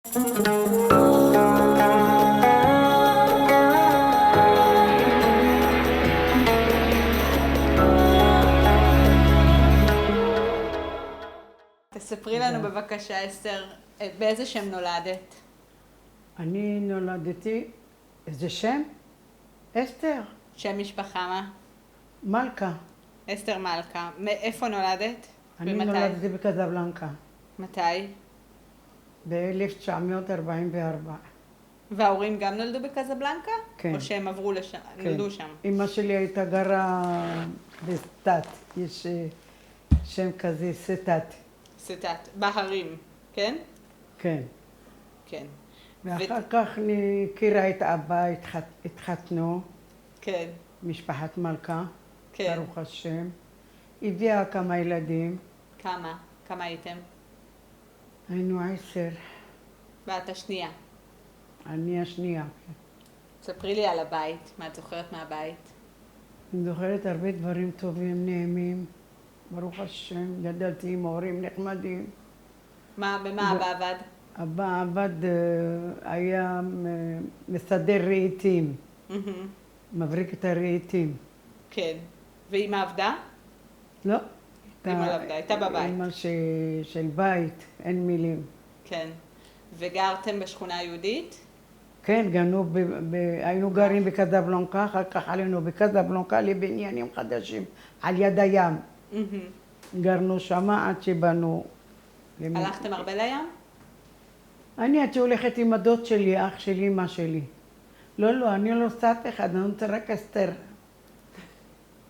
תספרי לנו בבקשה, אסתר, באיזה שם נולדת? אני נולדתי, איזה שם? אסתר. שם משפחה מה? מלכה. אסתר מלכה. מאיפה נולדת? אני ומתי? נולדתי בקזבלנקה. מתי? ב-1944. וההורים גם נולדו בקזבלנקה? כן. או שהם עברו לשם, נולדו שם? אמא שלי הייתה גרה בסטת, יש שם כזה, סטת. סטת, בהרים, כן? כן. כן. ואחר כך הכירה את אבא, התחתנו, כן, משפחת מלכה, כן. ברוך השם. הביאה כמה ילדים, כמה? כמה הייתם? היינו 10, ואת השנייה. אני השנייה. ספרי לי על הבית, מה את זוכרת מהבית? אני זוכרת הרבה דברים טובים, נעימים, ברוך השם, גדלתי עם הורים נחמדים. במה אבא עבד? אבא עבד, היה מסדר רהיטים, מבריק את הרהיטים. כן. ואמא עבדה? לא. אמא לא עבדה, הייתה בבית. אמא של בית, אין מילים. כן. וגרתם בשכונה היהודית? כן, היינו גרים בקזבלנקה, אחר כך עלינו בקזבלנקה לבניינים חדשים, על יד הים. גרנו שמה עד שבאנו. הלכתם הרבה לים? אני הייתי הולכת עם הדוד שלי, אח שלי, אמא שלי. לא, אני לא רוצה אף אחד, אני רוצה רק אסתר.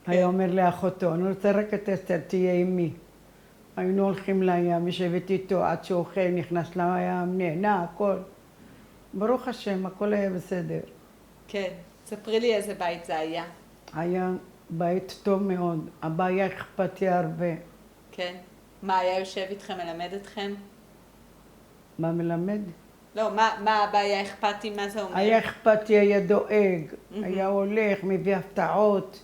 היה אומר לאחותו, אני רוצה רק את אסתר, תהיה עימי. היינו הולכים לים, יושבת איתו עד שאוכל, נכנס לים, נהנה, הכל. ברוך השם, הכל היה בסדר. כן. ספרי לי איזה בית זה היה. היה בית טוב מאוד, אבא היה אכפתי הרבה. כן. מה היה יושב איתכם, מלמד אתכם? מה מלמד? לא, מה אבא היה אכפתי, מה זה אומר? היה אכפתי, היה דואג, היה הולך, מביא הפתעות,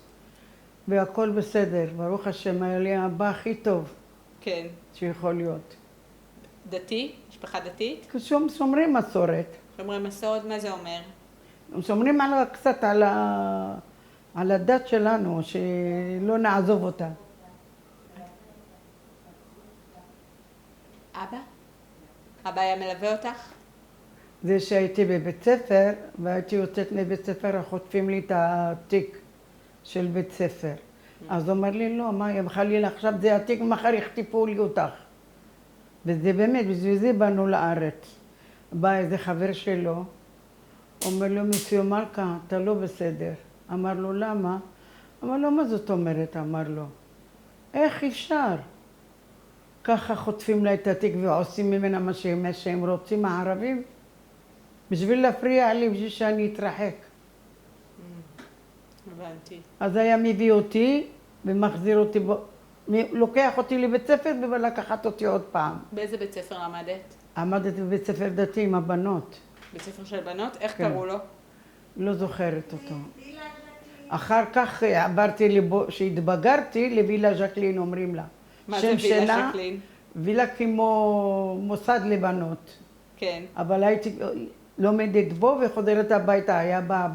והכל בסדר. ברוך השם, היה לי האבא הכי טוב. כן. שיכול להיות. דתי? משפחה דתית? שומרים מסורת. שומרי מסורת, מה זה אומר? שומרים קצת על הדת שלנו, שלא נעזוב אותה. אבא? אבא היה מלווה אותך? זה שהייתי בבית ספר, והייתי יוצאת מבית ספר, חוטפים לי את התיק של בית ספר. אז הוא אומר לי, לא, מה, חלילה, עכשיו זה התיק, מחר יחטיפו לי אותך. וזה באמת, בשביל זה באנו לארץ. בא איזה חבר שלו, אומר לו, מסיו מלכה, אתה לא בסדר. אמר לו, למה? אמר לו, מה זאת אומרת? אמר לו, איך אפשר? ככה חוטפים לה את התיק ועושים ממנה מה שהם רוצים, הערבים, בשביל להפריע לי, בשביל שאני אתרחק. הבנתי. אז היה מביא אותי ומחזיר אותי, לוקח אותי לבית ספר ולקחת אותי עוד פעם. באיזה בית ספר למדת? עמדתי בבית ספר דתי עם הבנות. בית ספר של בנות? איך כן. קראו לו? לא זוכרת אותו. אחר כך עברתי, שהתבגרתי, לווילה ז'קלין אומרים לה. מה זה וילה ז'קלין? וילה כמו מוסד לבנות. כן. אבל הייתי לומדת בו וחוזרת הביתה, היה בא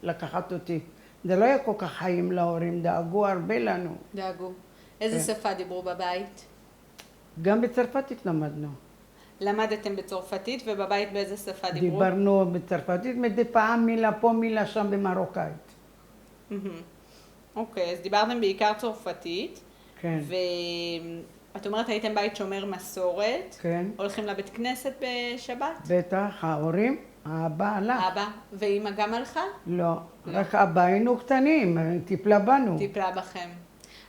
לקחת אותי. זה לא היה כל כך חיים להורים, דאגו הרבה לנו. דאגו. איזה שפה דיברו בבית? גם בצרפתית למדנו. למדתם בצרפתית ובבית באיזה שפה דיברו? דיברנו בצרפתית, מדי פעם מילה פה, מילה שם במרוקאית. אוקיי, אז דיברתם בעיקר צרפתית. כן. ואת אומרת, הייתם בית שומר מסורת. כן. הולכים לבית כנסת בשבת? בטח, ההורים, האבא הלך. אבא, ואמא גם הלכה? לא, רק אבא היינו קטנים, טיפלה בנו. טיפלה בכם.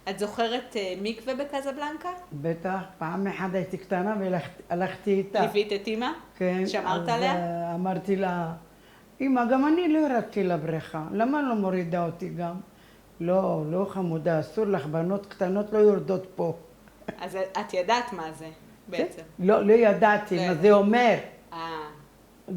את זוכרת מקווה בקזבלנקה? בטח, פעם אחת הייתי קטנה והלכתי איתה. ליווית את אמא? כן. שמרת אז עליה? אמרתי לה, אמא, גם אני לא ירדתי לבריכה, למה לא מורידה אותי גם? לא, לא חמודה, אסור לך, בנות קטנות לא יורדות פה. אז את ידעת מה זה בעצם? לא ידעתי מה זה אומר.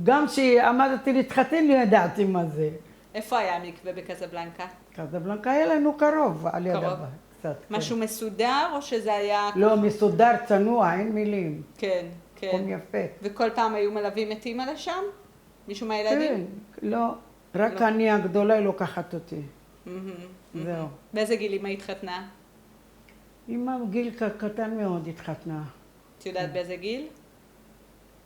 גם כשעמדתי להתחתן לא ידעתי מה זה. איפה היה המקווה בקזבלנקה? קזבלנקה היה לנו קרוב, על יד הבית. קצת. משהו מסודר או שזה היה... לא, מסודר, צנוע, אין מילים. כן, מקום כן. יפה. וכל פעם היו מלווים את אמא לשם? מישהו מהילדים? כן, לא, רק לא. אני הגדולה היא לוקחת אותי. זהו. באיזה גיל אמא התחתנה? אמא בגיל קטן מאוד התחתנה. את יודעת באיזה גיל?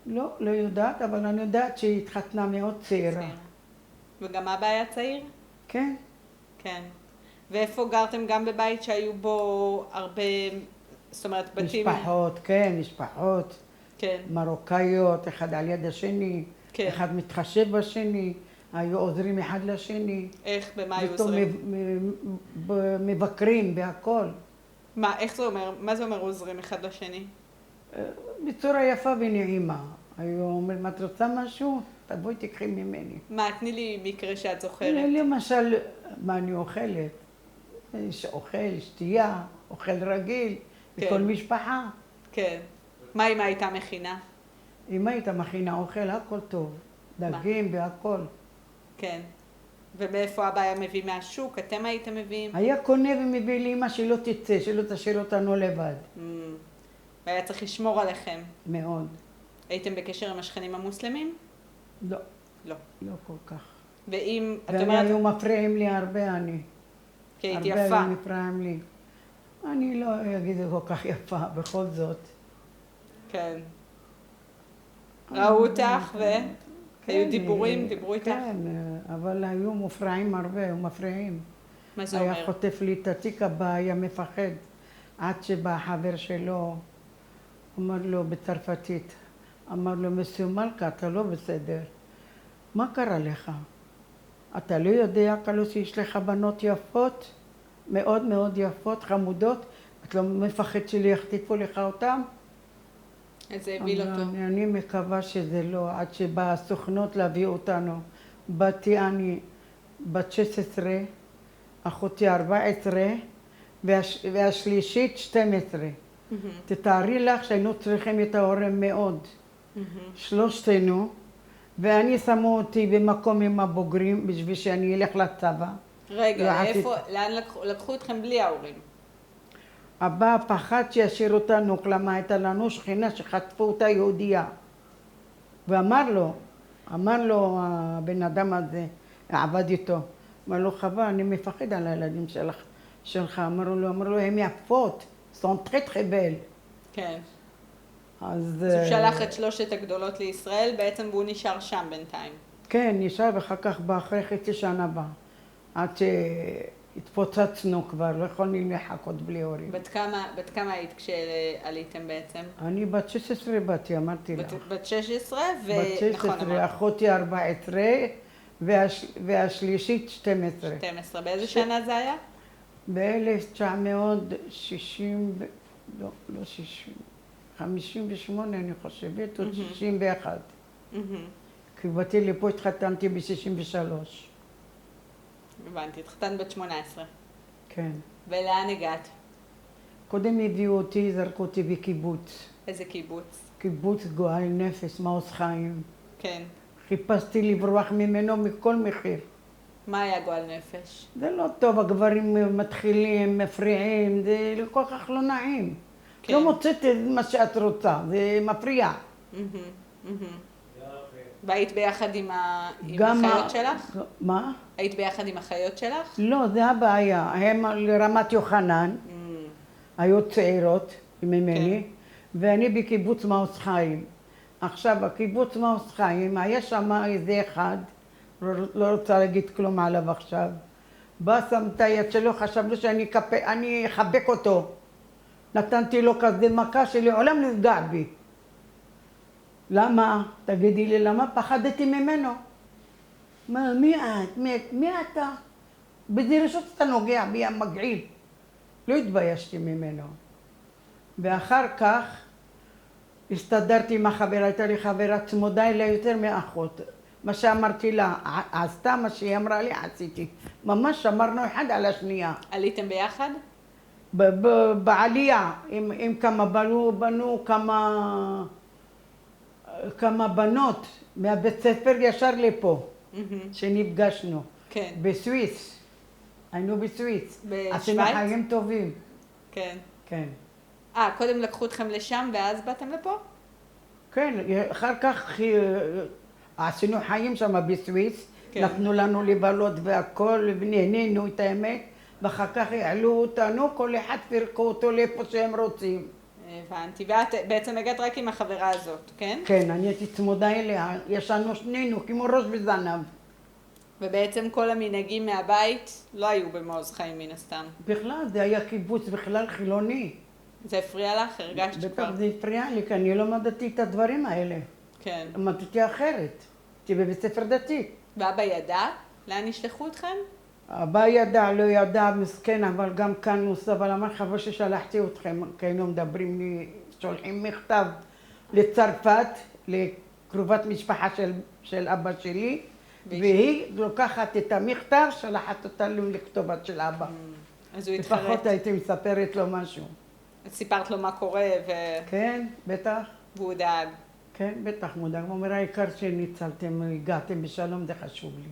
לא, לא יודעת, אבל אני יודעת שהיא התחתנה מאוד צעירה. צעירה. וגם אבא היה צעיר? כן, כן. ואיפה גרתם גם בבית שהיו בו הרבה, זאת אומרת בתים? משפחות, כן, משפחות כן, מרוקאיות, אחד על יד השני, כן. אחד מתחשב בשני, היו עוזרים אחד לשני. איך, במה היו פתאום עוזרים? מבקרים בהכל. מה, איך זה אומר? מה זה אומר עוזרים אחד לשני? בצורה יפה ונעימה. היו אומרים, את רוצה משהו? תבואי תקחי ממני. מה, תני לי מקרה שאת זוכרת. למשל, מה אני אוכלת? אוכל, שתייה, אוכל רגיל, כן. בכל משפחה. כן. מה אמא הייתה מכינה? אמא הייתה מכינה אוכל, הכל טוב. דגים והכל. כן. ומאיפה אבא היה מביא מהשוק? אתם הייתם מביאים? היה קונה ומביא לאמא שלא תצא, שלא תשאיר אותנו לבד. והיה צריך לשמור עליכם. מאוד. הייתם בקשר עם השכנים המוסלמים? לא, לא. לא כל כך. ואם, את ואני אומרת, היו מפריעים לי הרבה, אני. כי הייתי הרבה יפה. היו מפריעים לי. אני לא אגיד כל כך יפה, בכל זאת. כן. ראו אותך והיו כן, דיבורים, דיברו איתך? כן, אבל היו מפריעים הרבה, היו מפריעים. מה זה היה אומר? חוטף לי את התיק הבא, היה מפחד. עד שבא החבר שלו, אמר לו בצרפתית, אמר לו, מסיו מלכה, אתה לא בסדר. מה קרה לך? אתה לא יודע, קלוס, שיש לך בנות יפות, מאוד מאוד יפות, חמודות, את לא מפחד שלי יחטיפו לך אותם? אז זה הביל אותו. אני מקווה שזה לא, עד שבאה הסוכנות להביא אותנו. באתי אני בת 16, אחותי 14, והשלישית 12. תתארי לך שהיינו צריכים את ההורים מאוד. שלושתנו, ואני שמו אותי במקום עם הבוגרים בשביל שאני אלך לצבא. רגע, לאן לקחו אתכם בלי ההורים? אבא פחד שישאיר אותנו, כלומר הייתה לנו שכנה שחטפו אותה יהודייה. ואמר לו הבן אדם הזה, עבד איתו, אמר לו, חווה, אני מפחד על הילדים שלך. אמרו לו, הם יפות, סונטחית חיבל. כן. אז הוא שלח את שלושת הגדולות לישראל בעצם, והוא נשאר שם בינתיים. כן, נשאר ואחר כך בא אחרי חצי שנה בא. עד שהתפוצצנו כבר, לא יכולנו לחכות בלי הורים. בת כמה היית כשעליתם בעצם? אני בת 16 באתי, אמרתי לך. בת 16 בת 16, אחותי 14 והשלישית 12. 12. באיזה שנה זה היה? ב-1960, לא 60, 58 אני חושבת, או 61. כי באתי לפה התחתנתי ב-63. הבנתי, התחתנת בת 18. כן. ולאן הגעת? קודם הביאו אותי, זרקו אותי בקיבוץ. איזה קיבוץ? קיבוץ גואל נפש, מעוז חיים. כן. חיפשתי לברוח ממנו מכל מחיר. מה היה גועל נפש? זה לא טוב, הגברים מתחילים, מפריעים, זה כל כך לא נעים. כן. לא מוצאת את מה שאת רוצה, זה מפריע. והיית ביחד עם החיות שלך? מה? היית ביחד עם החיות שלך? לא, זה הבעיה. הם לרמת יוחנן, היו צעירות ממני, ואני בקיבוץ מעוז חיים. עכשיו, בקיבוץ מעוז חיים, היה שם איזה אחד, לא רוצה להגיד כלום עליו עכשיו, בא שם את היד שלו, חשבנו שאני אחבק אותו. נתנתי לו כזה מכה שלעולם נפגע בי. למה? תגידי לי, למה? פחדתי ממנו. מה, מי את? מי אתה? באיזה רשות אתה נוגע בי המגעיל. לא התביישתי ממנו. ואחר כך הסתדרתי עם החברה, הייתה לי חברה צמודה אליה יותר מאחות. מה שאמרתי לה, עשתה מה שהיא אמרה לי, עשיתי. ממש שמרנו אחד על השנייה. עליתם ביחד? בעלייה, עם כמה בנו כמה בנות מהבית ספר ישר לפה, שנפגשנו. כן. בסוויס, היינו בסוויס. בשוויץ? עשינו חיים טובים. כן. כן. קודם לקחו אתכם לשם ואז באתם לפה? כן, אחר כך עשינו חיים שם בסוויס, כן. נתנו לנו לבלות והכל, ונהנינו את האמת, ואחר כך העלו אותנו, כל אחד פירקו אותו לאיפה שהם רוצים. הבנתי. ואת בעצם הגעת רק עם החברה הזאת, כן? כן, אני הייתי צמודה אליה, ישנו שנינו כמו ראש וזנב. ובעצם כל המנהגים מהבית לא היו במעוז חיים מן הסתם. בכלל, זה היה קיבוץ בכלל חילוני. זה הפריע לך? הרגשת בטח כבר? זה הפריע לי, כי אני לא למדתי את הדברים האלה. כן. למדתי אחרת. הייתי בבית ספר דתי. ואבא ידע לאן ישלחו אתכם? אבא ידע, לא ידע, מסכן, אבל גם כאן נוסף, אבל אמר חבר ששלחתי אתכם, כי היינו מדברים לי, שולחים מכתב לצרפת, לקרובת משפחה של אבא שלי, והיא לוקחת את המכתב, שלחת אותנו לכתובת של אבא. אז הוא לפחות התחרט. הייתי מספרת לו משהו. סיפרת לו מה קורה כן, בטח. והוא דאג. כן, בטח מודאג. הוא אומר, העיקר שניצלתם, הגעתם בשלום, זה חשוב לי.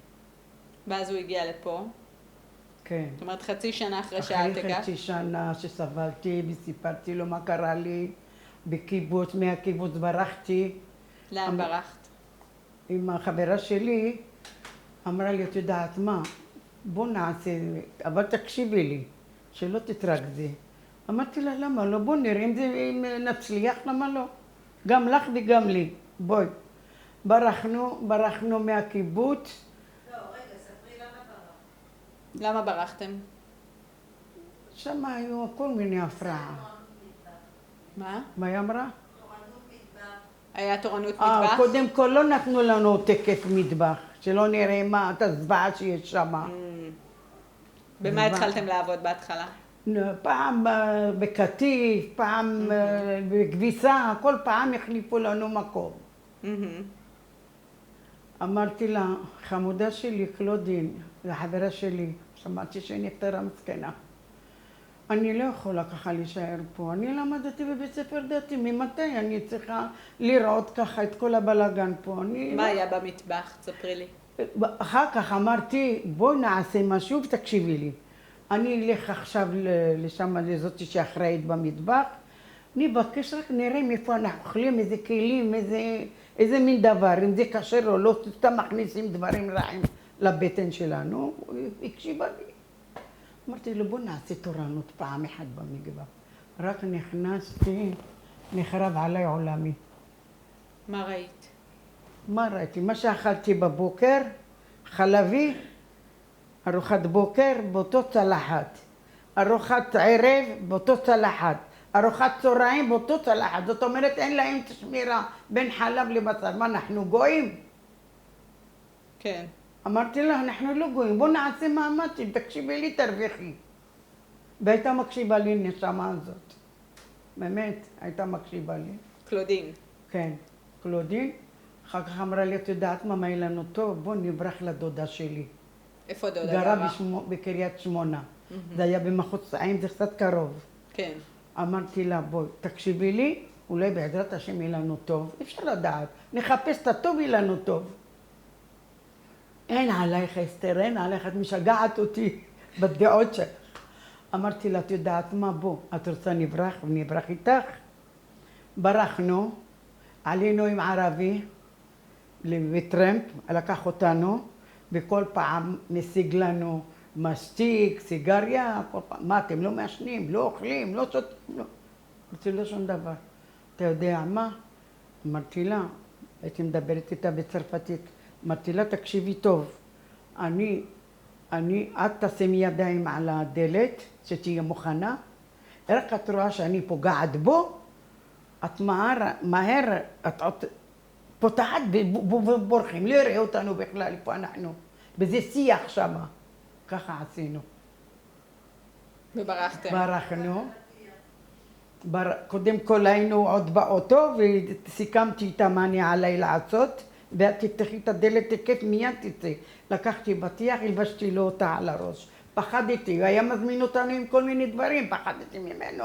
ואז הוא הגיע לפה. כן. זאת אומרת, חצי שנה אחרי שאת אחרי הגעת. חצי שנה שסבלתי וסיפרתי לו מה קרה לי בקיבוץ, מהקיבוץ ברחתי. לאן ברחת? עם החברה שלי, אמרה לי, את יודעת מה, בוא נעשה, אבל תקשיבי לי, שלא תתרכזי. אמרתי לה, למה לא? בוא נראה אם נצליח, למה לא? גם לך וגם לי, בואי. ברחנו מהקיבוץ. לא, רגע, ספרי למה ברחת. למה ברחתם? שם היו כל מיני הפרעה. מה? מה היא אמרה? תורנות מטבח. היה תורנות מטבח? קודם כל לא נתנו לנו תקף מטבח, שלא נראה מה, את הזוועה שיש שם. במה התחלתם לעבוד בהתחלה? פעם בקטיף, פעם בכביסה, כל פעם החליפו לנו מקום. אמרתי לה, חמודה שלי, קלודין, לחברה שלי, שמעתי שנפטרה מסכנה. אני לא יכולה ככה להישאר פה. אני למדתי בבית ספר דתי, ממתי אני צריכה לראות ככה את כל הבלגן פה? מה היה במטבח? תספרי לי. אחר כך אמרתי, בואי נעשה משהו ותקשיבי לי. אני אלך עכשיו לשם, לזאת שאחראית במטבח, נבקש רק נראה מאיפה אנחנו אוכלים, איזה כלים, איזה מין דבר, אם זה כשר או לא, סתם מכניסים דברים רעים לבטן שלנו. הוא הקשיבה לי. אמרתי לו, בוא נעשה תורנות פעם אחת במטבח. רק נכנסתי, נחרב עליי עולמי. מה ראית? מה ראיתי? מה שאכלתי בבוקר, חלבי, ארוחת בוקר באותו צלחת, ארוחת ערב באותו צלחת, ארוחת צהריים באותו צלחת. זאת אומרת, אין להם את השמירה בין חלב לבשר. מה, אנחנו גויים? כן. אמרתי לה, אנחנו לא גויים, בוא נעשה מאמצים, תקשיבי לי, תרוויחי. והייתה מקשיבה לי נשמה הזאת. באמת, הייתה מקשיבה לי. קלודין. כן, קלודין. אחר כך אמרה לי, את יודעת מה יהיה לנו טוב? בוא נברח לדודה שלי. איפה דודה גרה גרה? בקריית שמונה. זה היה במחוז חיים, זה קצת קרוב. כן. אמרתי לה, בואי, תקשיבי לי, אולי בעזרת השם יהיה לנו טוב. אי אפשר לדעת, נחפש את הטוב, יהיה לנו טוב. אין עלייך אסתר, אין עלייך, את משגעת אותי בדעות שלך. אמרתי לה, את יודעת מה, בוא, את רוצה נברח ונברח איתך? ברחנו, עלינו עם ערבי לטרמפ, לקח אותנו, וכל פעם משיג לנו מסטיק, סיגריה, כל פעם, מה אתם לא מעשנים, לא אוכלים, לא שותים, לא. אמרתי לו שום דבר. אתה יודע מה? אמרתי לה, הייתי מדברת איתה בצרפתית, אמרתי לה, תקשיבי טוב, את תשימי ידיים על הדלת, שתהיה מוכנה, רק את רואה שאני פוגעת בו, את מהר, את פותחת ובורחים, לא יראה אותנו בכלל, איפה אנחנו, בזה שיח שמה, ככה עשינו. וברחתם. ברחנו, קודם כל היינו עוד באוטו וסיכמתי איתה מה אני עליי לעשות, ואת תפתחי את הדלת תקף מיד תצא. לקחתי בטיח, הלבשתי לו אותה על הראש. פחדתי, הוא היה מזמין אותנו עם כל מיני דברים, פחדתי ממנו.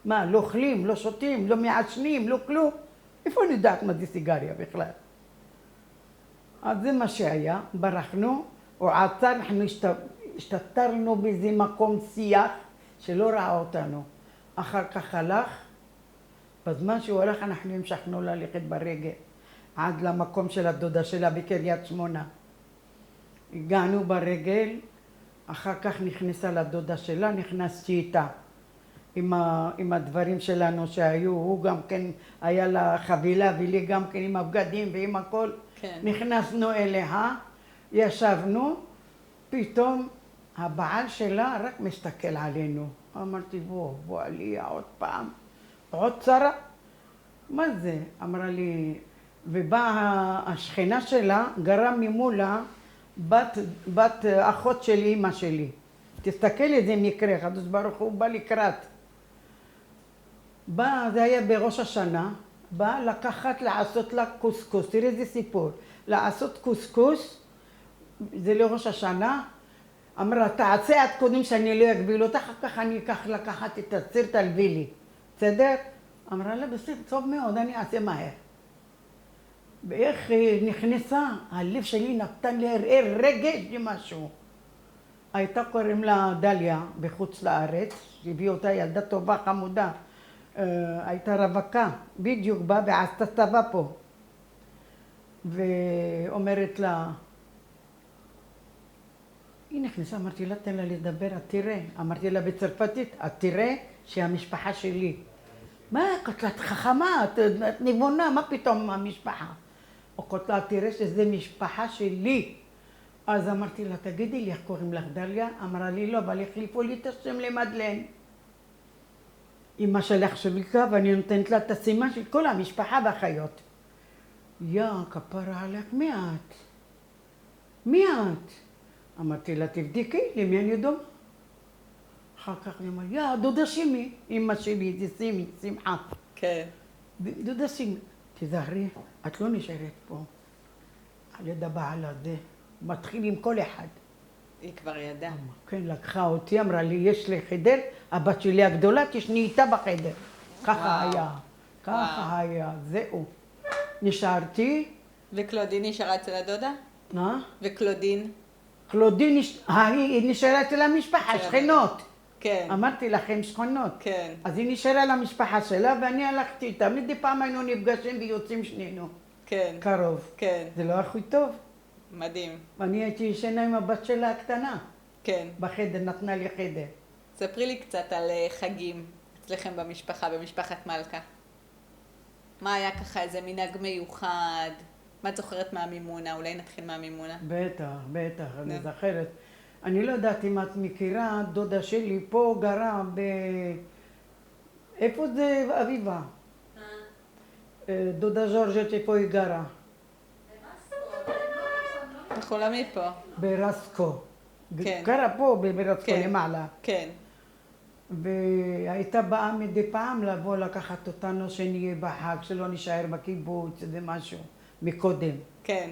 מה, לא אוכלים, לא שותים, לא מעשנים, לא כלום. איפה אני יודעת מה זה סיגריה בכלל? אז זה מה שהיה, ברחנו, הוא עצר, אנחנו השתתרנו באיזה מקום שיח שלא ראה אותנו. אחר כך הלך, בזמן שהוא הלך אנחנו המשכנו ללכת ברגל עד למקום של הדודה שלה בקריית שמונה. הגענו ברגל, אחר כך נכנסה לדודה שלה, נכנסתי איתה עם הדברים שלנו שהיו, הוא גם כן היה לה חבילה ולי גם כן עם הבגדים ועם הכל. כן. נכנסנו אליה, ישבנו, פתאום הבעל שלה רק מסתכל עלינו. אמרתי בוא עליה עוד פעם, עוד צרה. מה זה? אמרה לי, ובאה השכנה שלה, גרה ממולה, בת אחות של אמא שלי. תסתכל איזה מקרה, הקדוש ברוך הוא בא לקראת. זה היה בראש השנה, בא לקחת לעשות לה קוסקוס, תראי איזה סיפור. לעשות קוסקוס, זה לראש השנה, אמרה תעשה עד קודם שאני לא אגביל אותך, אחר כך אני אקח לקחת את הציר תלבי לי, בסדר? אמרה לה בסדר, טוב מאוד, אני אעשה מהר. ואיך נכנסה, הלב שלי נתן להרהר רגש למשהו. הייתה קוראים לה דליה בחוץ לארץ, הביא אותה ילדה טובה חמודה, הייתה רווקה, בדיוק באה ועשתה צבא פה. ואומרת לה, היא נכנסה, אמרתי לה תן לה לדבר, את תראה, אמרתי לה בצרפתית, את תראה שהמשפחה שלי. מה, את חכמה, את נבונה, מה פתאום המשפחה? או כותלה, תראה שזה משפחה שלי. אז אמרתי לה, תגידי לי, איך קוראים לך דליה? אמרה לי, לא, אבל החליפו לי את השם למדלן. אמא שלך שביקה, ואני נותנת לה את הסימן של כל המשפחה והחיות. יא, כפרה עליך, מי את? מי את? אמרתי לה, תבדקי, למי אני דומה? אחר כך היא אמרה, יא, דודה שימי, אמא שלי, זה סימי, שמחה. כן. דודה שימי, תזהרי, את לא נשארת פה. על יד הבעל הזה, מתחיל עם כל אחד. היא כבר ידעה. כן, לקחה אותי, אמרה לי, יש לי חדר, הבת שלי הגדולה, תשני איתה בחדר. ככה היה, ככה היה, זהו. נשארתי. וקלודין נשארה אצל הדודה? מה? וקלודין? קלודין, היא נשארה אצל המשפחה, שכנות. כן. אמרתי לכם שכנות. כן. אז היא נשארה למשפחה שלה ואני הלכתי איתה. מדי פעם היינו נפגשים ויוצאים שנינו. כן. קרוב. כן. זה לא הכי טוב. מדהים. ואני הייתי ישנה עם הבת שלה הקטנה. כן. בחדר, נתנה לי חדר. ספרי לי קצת על חגים אצלכם במשפחה, במשפחת מלכה. מה היה ככה איזה מנהג מיוחד? מה את זוכרת מהמימונה? אולי נתחיל מהמימונה. בטח, אני זוכרת. אני לא יודעת אם את מכירה, דודה שלי פה גרה איפה זה אביבה? דודה ז'ורג'ט, איפה היא גרה? אנחנו לא מפה. ברסקו. כן. גרה פה ברסקו כן. למעלה. כן. והייתה באה מדי פעם לבוא לקחת אותנו שנהיה בחג, שלא נשאר בקיבוץ, זה משהו, מקודם. כן.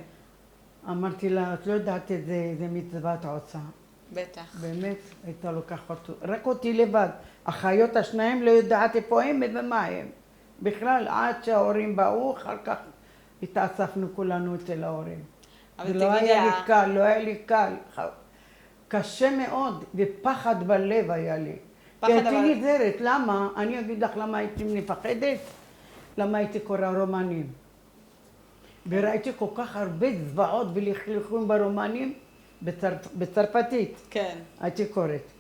אמרתי לה, את לא יודעת את זה, זה מצווה את עושה. בטח. באמת, הייתה לוקחת אותו, רק אותי לבד. החיות השניים לא יודעת איפה הם ומה הם. בכלל, עד שההורים באו, אחר כך התאספנו כולנו אצל ההורים. זה לא היה לי קל, לא היה לי קל. קשה מאוד, ופחד בלב היה לי. כי הייתי נזהרת, למה? אני אגיד לך למה הייתי מפחדת? למה הייתי קורא רומנים. וראיתי כל כך הרבה זוועות ולכלוכים ברומנים בצרפתית. כן. הייתי קוראת.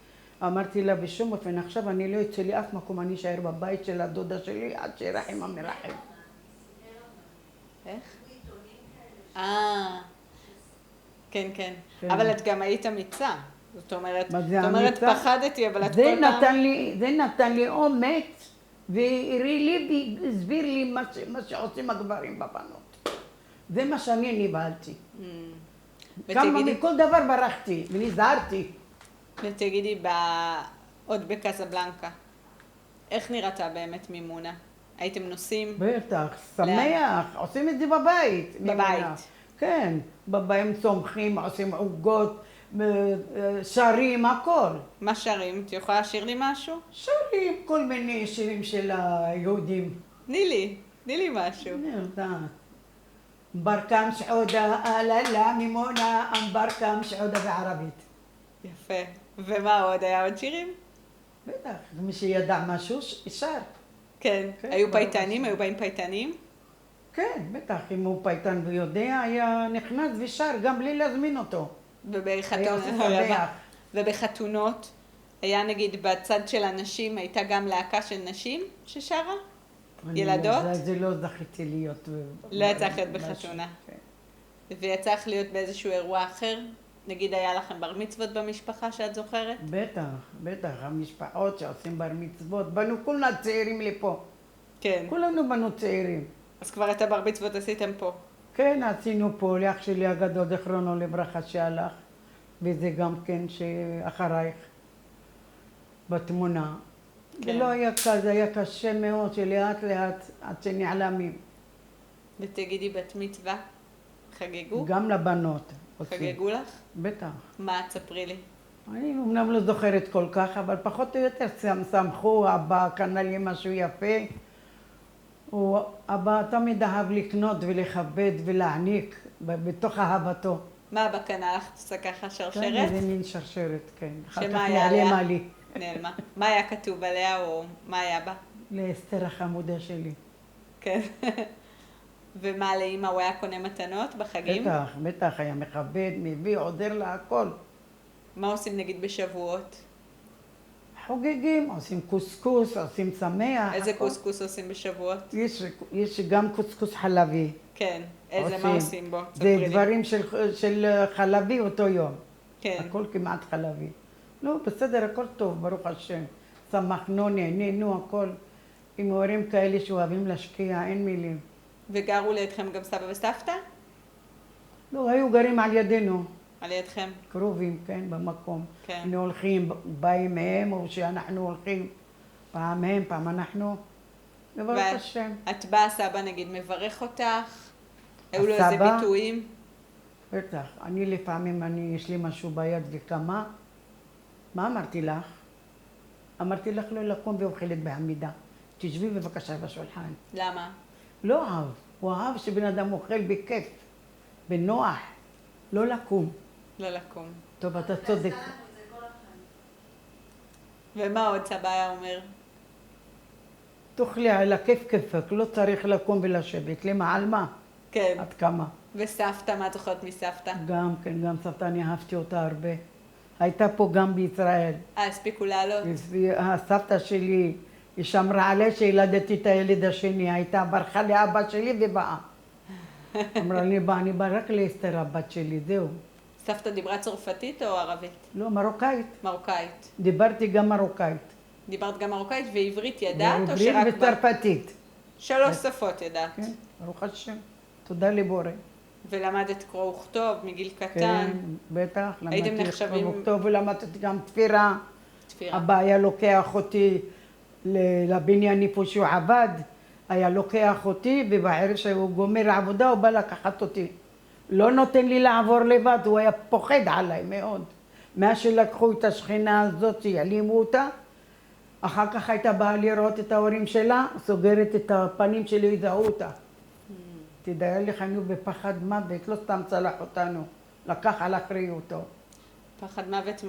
אמרתי לה בשום אופן, עכשיו אני לא יוצא לי אף מקום, אני אשאר בבית של הדודה שלי עד שירחם המרחם. איך? כן, כן. אבל את גם היית אמיצה. זאת אומרת, פחדתי, אבל את כל פעם... זה נתן לי אומץ, והסביר לי מה שעושים הגברים בבנות. זה מה שאני נבהלתי. כמה מכל דבר ברחתי ונזהרתי. ותגידי, עוד בקזבלנקה, איך נראתה באמת מימונה? הייתם נוסעים? בטח, שמח, עושים את זה בבית. בבית. כן, בבית צומחים, עושים עוגות, שרים, הכל. מה שרים? את יכולה לשיר לי משהו? שרים, כל מיני שירים של היהודים. תני לי משהו. אני יודעת. מברקם סעודה, אללה מימונה, מברקם סעודה בערבית. יפה. ומה עוד? היה עוד שירים? בטח, מי שידע משהו, שר. כן. כן, היו ברוך פייטנים? השם. היו באים פייטנים? כן, בטח, אם הוא פייטן ויודע, היה נכנס ושר גם בלי להזמין אותו. היה עושה סבח. ובחתונות, היה נגיד בצד של הנשים, הייתה גם להקה של נשים ששרה? ילדות? זה לא זכיתי להיות. לא יצא לך להיות משהו, בחתונה. כן. ויצא לך להיות באיזשהו אירוע אחר? נגיד היה לכם בר מצוות במשפחה שאת זוכרת? בטח, בטח, המשפחות שעושים בר מצוות, באנו כולנו צעירים לפה. כן. כולנו באנו צעירים. אז כבר את הבר מצוות עשיתם פה. כן, עשינו פה לאח שלי הגדול, זכרונו לברכה, שהלך, וזה גם כן שאחרייך בתמונה. כן. זה לא היה קל, זה היה קשה מאוד, שלאט לאט עד שנעלמים. ותגידי בת מצווה, חגגו? גם לבנות עושים. חגגו לך? בטח. מה? תספרי לי. אני אמנם לא זוכרת כל כך, אבל פחות או יותר שמחו, אבא קנה לי משהו יפה. אבא תמיד אהב לקנות ולכבד ולהעניק בתוך אהבתו. מה אבא קנה לך? עושה ככה כן, שרשרת? איזה מין שרשרת, כן. אחר כך שמה היה נעלמה עליה? לי. נעלמה. מה היה כתוב עליה או מה היה בה? לאסתר החמודה שלי. כן. ומה לאמא, הוא היה קונה מתנות בחגים? בטח, בטח, היה מכבד, מביא, עוזר לה הכל. מה עושים נגיד בשבועות? חוגגים, עושים קוסקוס, עושים שמח. איזה הכל. קוסקוס עושים בשבועות? יש גם קוסקוס חלבי. כן. איזה מה עושים בו? זה ספרי לי. דברים של חלבי אותו יום. כן. הכל כמעט חלבי. לא, בסדר, הכל טוב, ברוך השם. שמחנו, נהנינו, הכל. עם הורים כאלה שאוהבים להשקיע, אין מילים. וגרו לידכם גם סבא וסבתא? לא, היו גרים על ידינו, על ידכם. קרובים, כן, במקום. כן. אנחנו הולכים, באים מהם, או שאנחנו הולכים, פעם הם, פעם אנחנו. וברוך ואת- השם. את באה, סבא נגיד מברך אותך? היו לו איזה הסבא? ביטויים? בטח, אני לפעמים, יש לי משהו ביד וקמה. מה אמרתי לך? אמרתי לך לא לקום ואוכלת בעמידה. תשבי בבקשה בשולחן. למה? לא אהב, הוא אהב שבן אדם אוכל בכיף, בנוח, לא לקום. לא לקום. טוב, אתה עשתה צודק. לנו את זה כל החיים. ומה עוד סבא היה אומר? תאכלי על הכיף כיפק, לא צריך לקום ולשבת. למה? על מה? כן. עד כמה? וסבתא, מה את זוכרת מסבתא? גם כן, גם סבתא, אני אהבתי אותה הרבה. הייתה פה גם בישראל. הספיקו לעלות? הסבתא שלי, היא שמרה עליה שילדתי את הילד השני, הייתה ברחה לאבא שלי ובאה. אמרה לי, אני באה רק לאסתר הבת שלי, זהו. סבתא דיברה צרפתית או ערבית? לא, מרוקאית. מרוקאית. דיברתי גם מרוקאית. דיברת גם מרוקאית ועברית ידעת או ועברית שרק וצרפתית. 3 שפות ידעת? כן, ברוך השם. תודה לבורא. ולמדת קרוא וכתוב מגיל קטן? כן, בטח. הייתם למדתי נחשבים- לקרוא וכתוב ולמדתי גם תפירה. תפירה. אבא היה לוקח אותי לבניין איפה שהוא עבד, היה לוקח אותי, ובערב שהוא גומר עבודה הוא בא לקחת אותי. לא נותן לי לעבור לבד, הוא היה פוחד עליי מאוד. מאז שלקחו את השכנה הזאת, שיעלימו אותה, אחר כך הייתה באה לראות את ההורים שלה, סוגרת את הפנים שלי, יזהו אותה. תדעי לך, היינו בפחד מוות, לא סתם צלח אותנו, לקח על אחריותו. פחד מוות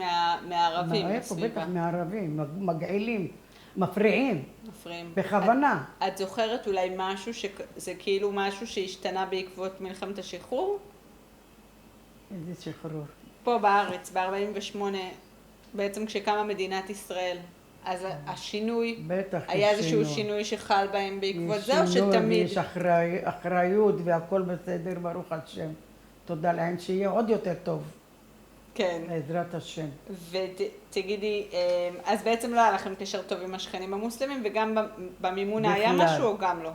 מהערבים איפה? בסביבה. בטח מהערבים, מגעילים, מפריעים, מפריעים. בכוונה. את זוכרת אולי משהו שזה כאילו משהו שהשתנה בעקבות מלחמת השחרור? איזה שחרור. פה בארץ, ב-48, בעצם כשקמה מדינת ישראל, אז השינוי, בטח יש היה איזשהו שינוי שחל בהם בעקבות יש זה, או שינוי שתמיד? ויש אחריות והכל בסדר, ברוך השם. תודה לאין שיהיה עוד יותר טוב, כן. בעזרת השם. ותגידי, אז בעצם לא היה לכם קשר טוב עם השכנים המוסלמים, וגם במימונה היה בכלל. משהו או גם לא?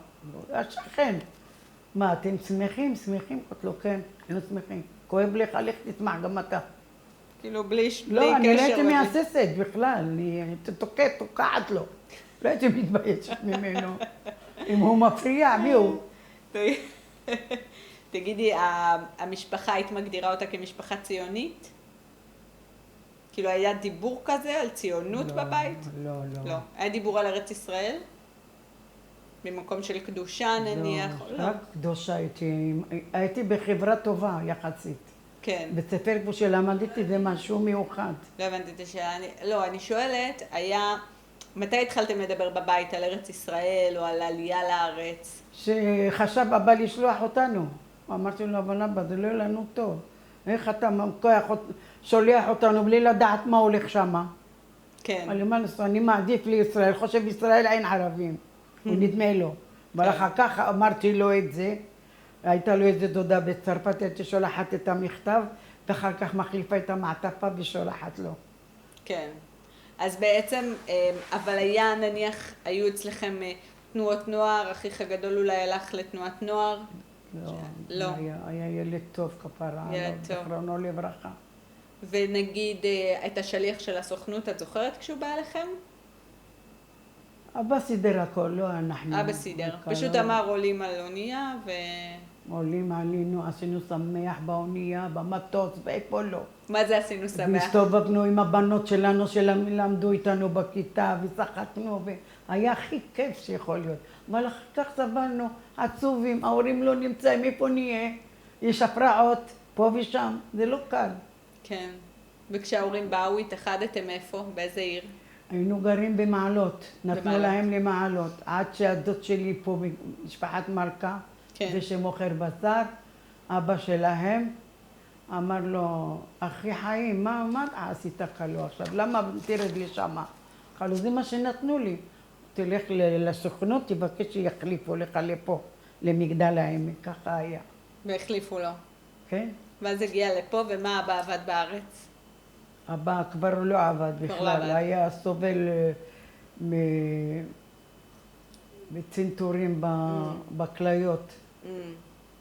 השכן. מה, אתם שמחים? שמחים? את לא כן, לא שמחים. כואב לך, לך תשמח גם אתה. כאילו בלי לא, אני לא קשר הייתי לזה. מהססת בכלל, אני תוקעת לו. לא הייתי מתביישת ממנו. אם הוא מפריע, מי הוא? תגידי, המשפחה, היית מגדירה אותה כמשפחה ציונית? כאילו היה דיבור כזה על ציונות לא, בבית? לא, לא. לא. היה דיבור על ארץ ישראל? במקום של קדושה נניח? לא, רק קדושה הייתי בחברה טובה יחסית. כן. בית ספר כמו שלמדתי זה משהו מיוחד. לא הבנתי את השאלה. לא, אני שואלת, היה מתי התחלתם לדבר בבית על ארץ ישראל או על עלייה לארץ? שחשב אבא לשלוח אותנו. אמרתי לו, אבל אבא, זה לא יהיה לנו טוב. איך אתה שולח אותנו בלי לדעת מה הולך שמה? כן. אמר לי, מה לעשות, אני מעדיף לישראל, חושב ישראל אין ערבים. הוא נדמה לו. אבל אחר כך אמרתי לו את זה, הייתה לו איזה דודה בצרפת, הייתי שולחת את המכתב, ואחר כך מחליפה את המעטפה ושולחת לו. כן. אז בעצם, אבל היה נניח, היו אצלכם תנועות נוער, אחיך הגדול אולי הלך לתנועת נוער? לא. היה ילד טוב כפרה, ילד טוב. זכרונו לברכה. ונגיד, את השליח של הסוכנות, את זוכרת כשהוא בא אליכם? אבא סידר הכל, לא אנחנו. אבא סידר. פשוט אמר עולים על אונייה ו... עולים עלינו, עשינו שמח באונייה, במטוס, ואיפה לא. מה זה עשינו שמח? והסתובבנו עם הבנות שלנו שלמדו איתנו בכיתה, ושחקנו, והיה הכי כיף שיכול להיות. אבל אחר כך סבלנו, עצובים, ההורים לא נמצאים, איפה נהיה? יש הפרעות, פה ושם, זה לא קל. כן. וכשההורים באו, התאחדתם איפה? באיזה עיר? היינו גרים במעלות, נתנו במעלות. להם למעלות, עד שהדוד שלי פה משפחת מלכה, כן. זה שמוכר בשר, אבא שלהם אמר לו, אחי חיים, מה עשית כלו עכשיו? למה תרד לשם? אמר לו, זה מה שנתנו לי. תלך לסוכנות, תבקש שיחליפו לך לפה, למגדל העמק, ככה היה. והחליפו לו. כן? ואז הגיע לפה, ומה אבא עבד בארץ? אבא כבר לא עבד כבר לא בכלל, עבד. היה סובל בצנתורים בכליות.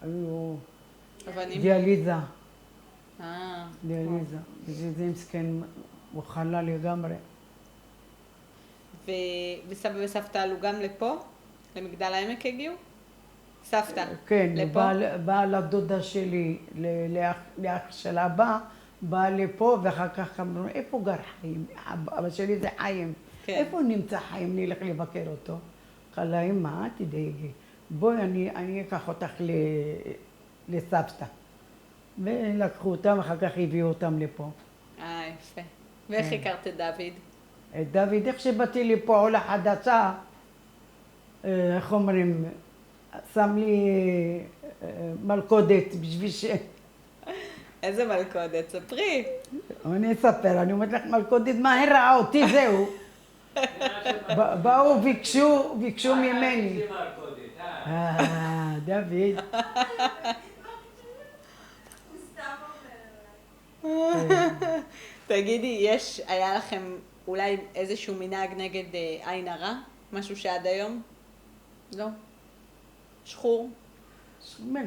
היו אבנים? דיאליזה, אה. דיאליזה. וזה מסכן, הוא חלה לגמרי. וסבא וסבתא עלו גם לפה? למגדל העמק הגיעו? סבתא. כן, לפה? באה לדודה שלי, לאח של אבא, באה לפה, ואחר כך אמרו, איפה גר חיים? אבא שלי זה חיים. כן. איפה נמצא חיים? נלך לבקר אותו. חלה, אמא, תדאגי. בואי, אני אקח אותך לסבתא. ולקחו אותם, אחר כך הביאו אותם לפה. יפה. ואיך הכרת את דוד? את דוד, איך שבאתי לפה עולה חדשה, איך אומרים, שם לי מלכודת בשביל איזה מלכודת? ספרי. אני אספר, אני אומרת לך מלכודת, מה הראה אותי, זהו. באו, ביקשו ממני. דוד. הוא סתם אומר עליי. תגידי, היה לכם אולי איזשהו מנהג נגד עין הרע? משהו שעד היום? לא. שחור?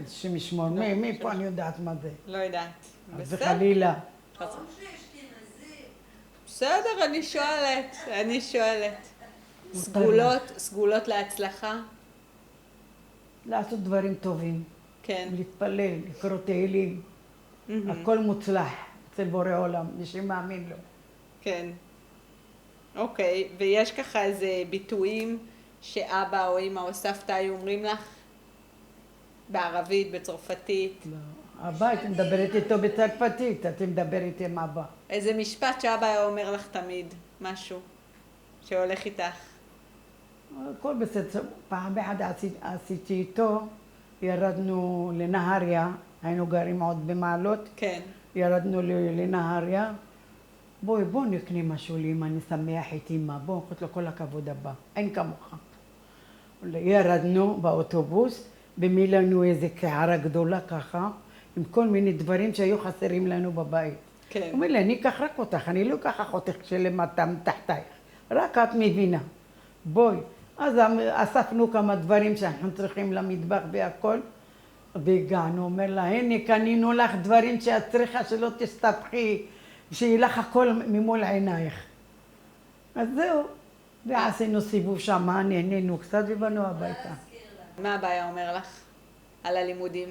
שמשמור, מפה אני יודעת מה זה. לא יודעת. אז וחלילה. ההורים שלי אשכנזים. בסדר, אני שואלת. סגולות להצלחה? לעשות דברים טובים, כן. להתפלל, לקרוא תהילים, הכל מוצלח אצל בורא עולם, מי שמאמין לו. כן. אוקיי, ויש ככה איזה ביטויים שאבא או אמא או סבתא היו אומרים לך? בערבית, בצרפתית? לא. אבא, את מדברת איתו בצרפתית, את מדברת עם אבא. איזה משפט שאבא היה אומר לך תמיד, משהו שהולך איתך. הכל בסדר. פעם אחת עשיתי איתו, ירדנו לנהריה, היינו גרים עוד במעלות, כן. ירדנו לנהריה, בוא נקנה משהו לאמא, אני שמח את אמא, בוא, חוץ לו כל הכבוד הבא, אין כמוך. ירדנו באוטובוס, במילאנו איזה קערה גדולה ככה, עם כל מיני דברים שהיו חסרים לנו בבית. כן. הוא אומר לי, אני אקח רק אותך, אני לא אקח אחותך שלמטה מתחתייך, רק את מבינה. בואי. אז אספנו כמה דברים שאנחנו צריכים למטבח והכל, והגענו, אומר לה, הנה קנינו לך דברים שאת צריכה שלא תסתבכי, שיהיה לך הכל ממול עינייך. אז זהו, ועשינו סיבוב שמה, נהנינו קצת ובאנו הביתה. מה אבא היה אומר לך על הלימודים?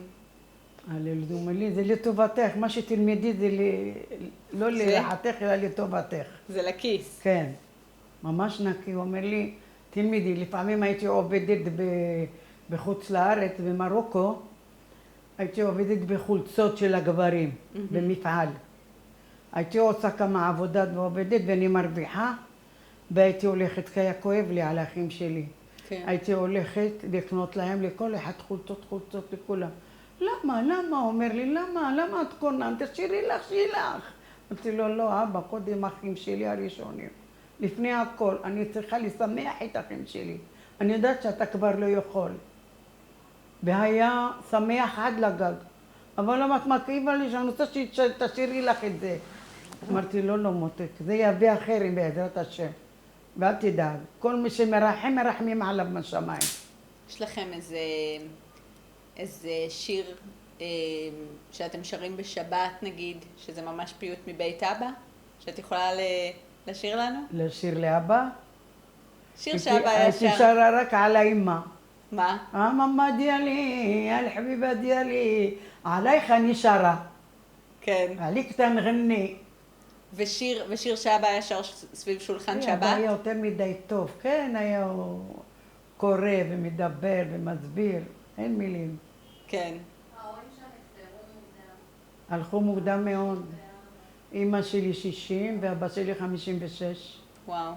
הילד אומר לי, זה לטובתך, מה שתלמדי זה לא לרעתך אלא לטובתך. זה לכיס. כן, ממש נקי, הוא אומר לי, תלמידי, לפעמים הייתי עובדת בחוץ לארץ, במרוקו, הייתי עובדת בחולצות של הגברים, במפעל. הייתי עושה כמה עבודה ועובדת ואני מרוויחה, והייתי הולכת, כי היה כואב לי על האחים שלי. כן. הייתי הולכת לקנות להם, לכל אחד חולצות לכולם. למה? הוא אומר לי, למה את קונה? תשאירי לך, שיהיה לך. אמרתי לו, לא, אבא, קודם האחים שלי הראשונים. לפני הכל, אני צריכה לשמח את האחים שלי. אני יודעת שאתה כבר לא יכול. והיה שמח עד לגג. אבל למה את מכאיבה לי שאני רוצה שתשאירי לך את זה? אמרתי לו, לא מותק, זה יביא אחרים בעזרת השם. ואל תדאג, כל מי שמרחם, מרחמים עליו מהשמיים. יש לכם איזה שיר שאתם שרים בשבת נגיד, שזה ממש פיוט מבית אבא? שאת יכולה לשיר לנו? לשיר לאבא? שיר שאבא היה הייתי שר. שרה רק על האמא. מה? המאמה דיאלי, الحبيبة דיאלי, עלייך אני שרה. כן. עליך תנגני. ושיר שאבא היה שר סביב שולחן אבא שבת? היה יותר מדי טוב, כן, היה קורא ומדבר ומסביר, אין מילים. כן. ההורים שם נפטרו מוקדם. הלכו מוקדם מאוד. אמא שלי 60 ואבא שלי 56. וואו.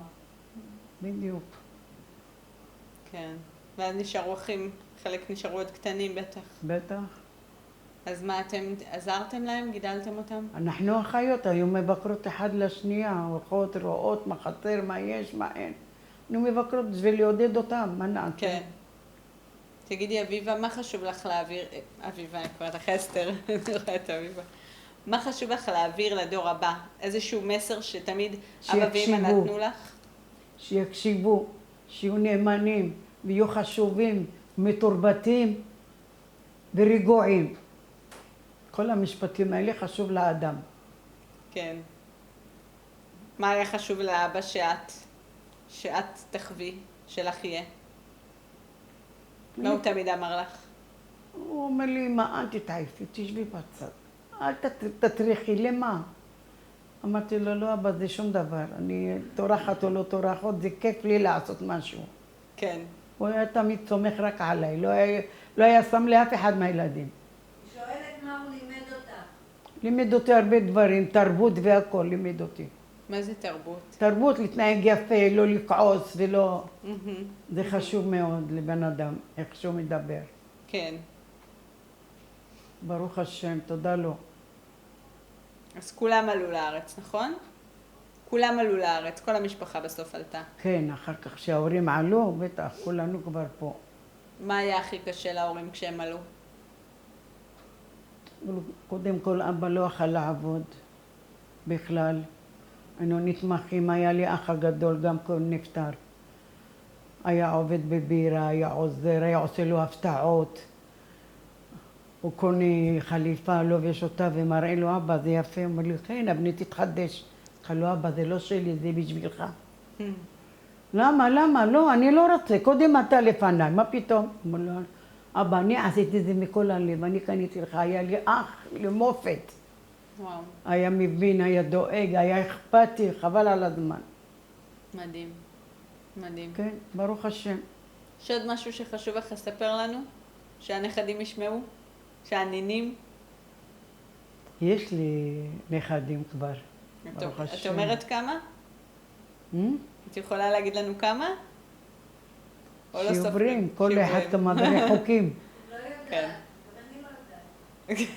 בדיוק. כן. ואז נשארו אחים, חלק נשארו עוד קטנים בטח. בטח. אז מה, אתם עזרתם להם? גידלתם אותם? אנחנו אחיות, היו מבקרות אחד לשנייה, הולכות, רואות מה חסר, מה יש, מה אין. אנחנו מבקרות בשביל לעודד אותם, מה נעשה? כן. תגידי, אביבה, מה חשוב לך להעביר, אביבה, אני קוראת לך אסתר, אני רואה את אביבה. מה חשוב לך להעביר לדור הבא? איזשהו מסר שתמיד אבא ואמא שיקשיבו. נתנו לך? שיקשיבו, שיהיו נאמנים, ויהיו חשובים, מתורבתים ורגועים. כל המשפטים האלה חשוב לאדם. כן. מה היה חשוב לאבא שאת תחווי, שלך יהיה? מה הוא תמיד אמר לך? הוא אומר לי, אמא, אל תתעייפי, תשבי בצד. אל תטריחי, למה? אמרתי לו, לא, אבא, זה שום דבר. אני טורחת או לא טורחת, זה כיף לי לעשות משהו. כן. הוא היה תמיד סומך רק עליי, לא היה שם לאף אחד מהילדים. היא שואלת מה הוא לימד אותך. לימד אותי הרבה דברים, תרבות והכל לימד אותי. מה זה תרבות? תרבות, להתנהג יפה, לא לכעוס ולא... מהמם. זה חשוב מאוד לבן אדם, איך שהוא מדבר. כן. ברוך השם, תודה לו. אז כולם עלו לארץ, נכון? כולם עלו לארץ, כל המשפחה בסוף עלתה. כן, אחר כך שההורים עלו, בטח, כולנו כבר פה. מה היה הכי קשה להורים כשהם עלו? קודם כל, אבא לא יכול לעבוד בכלל. היינו נתמכים, היה לי אח הגדול, גם הוא נפטר. היה עובד בבירה, היה עוזר, היה עושה לו הפתעות. הוא קונה חליפה, לובש אותה ומראה לו, אבא, זה יפה. הוא אומר לי, כן, הבני תתחדש. אמר לו, אבא, זה לא שלי, זה בשבילך. למה? לא, אני לא רוצה, קודם אתה לפניי, מה פתאום? אמר לו, אבא, אני עשיתי את זה מכל הלב, אני קניתי לך, היה לי אח למופת. וואו, היה מבין, היה דואג, היה אכפתי, חבל על הזמן. מדהים. מדהים. כן, ברוך השם. יש עוד משהו שחשוב לך לספר לנו? שהנכדים ישמעו? שהנינים? יש לי נכדים כבר, ברוך את השם. אומרת כמה? Hmm? את יכולה להגיד לנו כמה? או לא שיעוברים, סופרים? כל אחד שיעורים. כמה חוקים. לא יודעת, כן. אבל אני לא יודעת.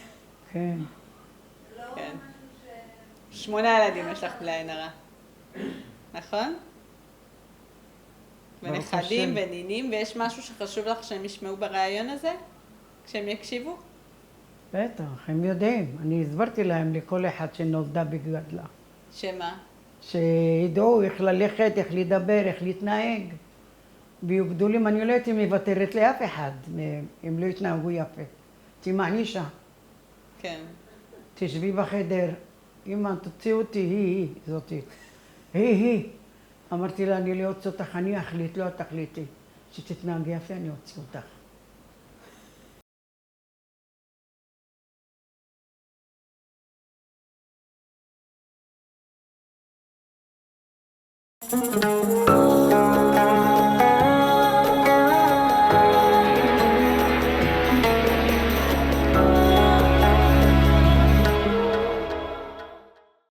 כן. לא כן. משהו 8 ילדים יש לך בלי עין הרע. נכון? ברוך ונכדים השם. ונינים, ויש משהו שחשוב לך שהם ישמעו בריאיון הזה? כשהם יקשיבו? בטח, הם יודעים. אני הסברתי להם לכל אחד שנולדה בגדלה. שמה? שידעו איך ללכת, איך לדבר, איך להתנהג. ויהיו גדולים, אני לא הייתי מוותרת לאף אחד מהם, הם לא התנהגו יפה. הייתי מענישה. כן. תשבי בחדר, אמא, תוציא אותי, היא, זאתי. היא. אמרתי לה, אני לא אוציא אותך, אני אחליט, לא את תחליטי. שתתנהג יפה, אני אוציא אותך.